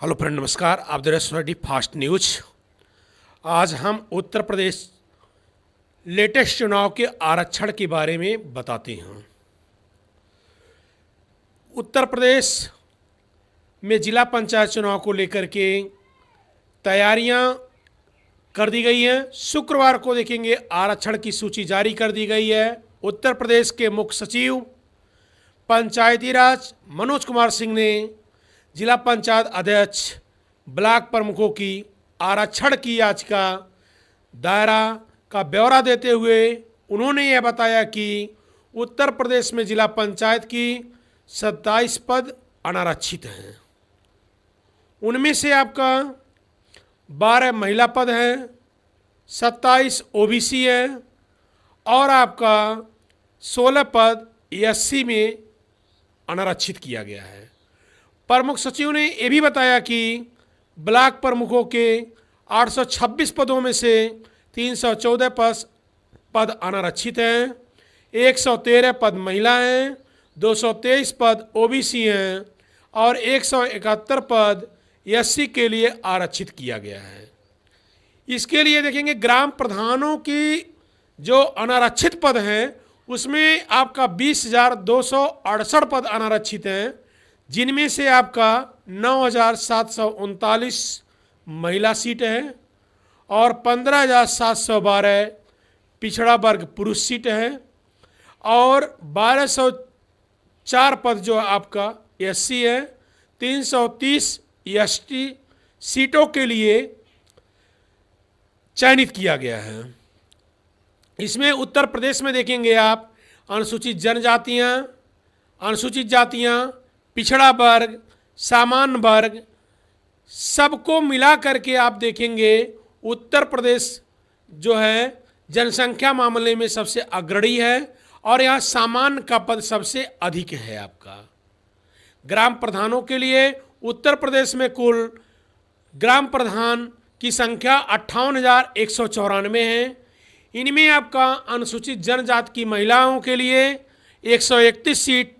Hello friend, नमस्कार। आप देख रहे हैं सोसाइटी फास्ट न्यूज। आज हम उत्तर प्रदेश लेटेस्ट चुनाव के आरक्षण के बारे में बताते हैं। उत्तर प्रदेश में जिला पंचायत चुनाव को लेकर के तैयारियां कर दी गई हैं। शुक्रवार को देखेंगे आरक्षण की सूची जारी कर दी गई है। उत्तर प्रदेश के मुख्य सचिव पंचायती राज मनोज कुमार सिंह ने जिला पंचायत अध्यक्ष ब्लॉक प्रमुखों की आरक्षण की याचिका दायरा का ब्यौरा देते हुए उन्होंने यह बताया कि उत्तर प्रदेश में जिला पंचायत की 27 पद अनारक्षित हैं। उनमें से आपका 12 महिला पद हैं, 27 ओबीसी है और आपका 16 पद एससी में अनारक्षित किया गया है। प्रमुख सचिव ने यह भी बताया कि ब्लॉक प्रमुखों के 826 पदों में से 314 पद अनारक्षित हैं, 113 पद महिला हैं, 223 पद ओबीसी हैं और 171 पद एससी के लिए आरक्षित किया गया है। इसके लिए देखेंगे ग्राम प्रधानों की जो अनारक्षित पद हैं उसमें आपका 20,268 पद अनारक्षित हैं, जिनमें से आपका 9,739 महिला सीट है और 15,712 पिछड़ा वर्ग पुरुष सीट है और 1,204 पद जो आपका एससी है। 330 एसटी सीटों के लिए चयनित किया गया है। इसमें उत्तर प्रदेश में देखेंगे आप अनुसूचित जनजातियां, अनुसूचित जातियां, पिछड़ा वर्ग, सामान्य वर्ग सबको मिला करके आप देखेंगे उत्तर प्रदेश जो है जनसंख्या मामले में सबसे अग्रणी है और यहाँ सामान्य का पद सबसे अधिक है। आपका ग्राम प्रधानों के लिए उत्तर प्रदेश में कुल ग्राम प्रधान की संख्या 58,194 है। इनमें आपका अनुसूचित जनजाति की महिलाओं के लिए 131 सीट,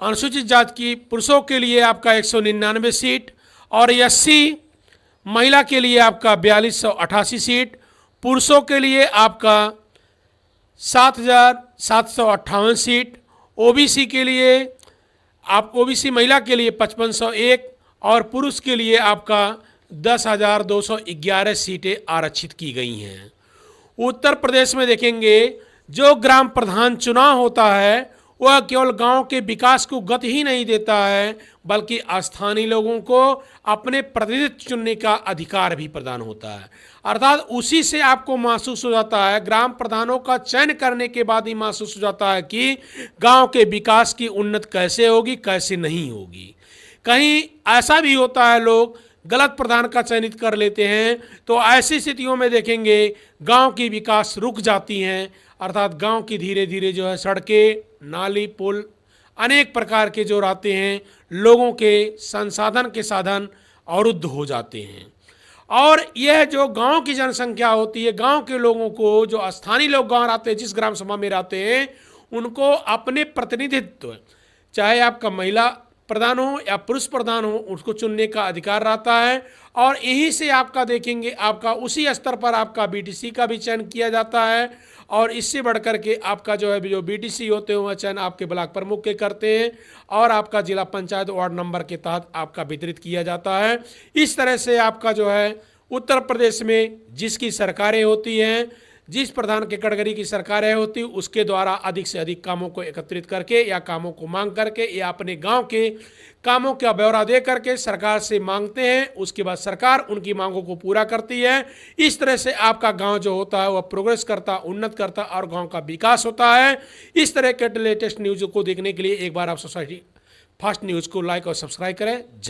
अनुसूचित जाति की पुरुषों के लिए आपका 199 सीट और एससी महिला के लिए आपका 4288 सीट, पुरुषों के लिए आपका 7,758 सीट, ओबीसी के लिए आप ओबीसी महिला के लिए 5501 और पुरुष के लिए आपका 10,211 सीटें आरक्षित की गई हैं। उत्तर प्रदेश में देखेंगे जो ग्राम प्रधान चुनाव होता है वह केवल गांव के विकास को गति ही नहीं देता है बल्कि स्थानीय लोगों को अपने प्रतिनिधित्व चुनने का अधिकार भी प्रदान होता है। अर्थात उसी से आपको महसूस हो जाता है, ग्राम प्रधानों का चयन करने के बाद ही महसूस हो जाता है कि गांव के विकास की उन्नति कैसे होगी, कैसे नहीं होगी। कहीं ऐसा भी होता है लोग गलत प्रधान का चयनित कर लेते हैं तो ऐसी स्थितियों में देखेंगे गांव की विकास रुक जाती हैं। अर्थात गांव की धीरे धीरे जो है सड़कें, नाली, पुल अनेक प्रकार के जो रहते हैं लोगों के संसाधन के साधन अवरुद्ध हो जाते हैं। और यह जो गांव की जनसंख्या होती है, गांव के लोगों को जो स्थानीय लोग गांव रहते हैं, जिस ग्राम सभा में रहते हैं, उनको अपने प्रतिनिधित्व चाहे आपका महिला प्रधान हो या पुरुष प्रधान हो उसको चुनने का अधिकार रहता है। और यहीं से आपका देखेंगे आपका उसी स्तर पर आपका बीटीसी का भी चयन किया जाता है और इससे बढ़कर के आपका जो है जो बीटीसी होते हैं वह चयन आपके ब्लॉक प्रमुख के करते हैं और आपका जिला पंचायत वार्ड नंबर के तहत आपका वितरित किया जाता है। इस तरह से आपका जो है उत्तर प्रदेश में जिसकी सरकारें होती हैं, जिस प्रधान के कैटेगरी की सरकारें होती उसके द्वारा अधिक से अधिक कामों को एकत्रित करके या कामों को मांग करके या अपने गांव के कामों का ब्यौरा दे करके सरकार से मांगते हैं, उसके बाद सरकार उनकी मांगों को पूरा करती है। इस तरह से आपका गांव जो होता है वह प्रोग्रेस करता, उन्नत करता और गांव का विकास होता है। इस तरह के लेटेस्ट न्यूज़ को देखने के लिए एक बार आप सोसाइटी फास्ट न्यूज़ को लाइक और सब्सक्राइब करें।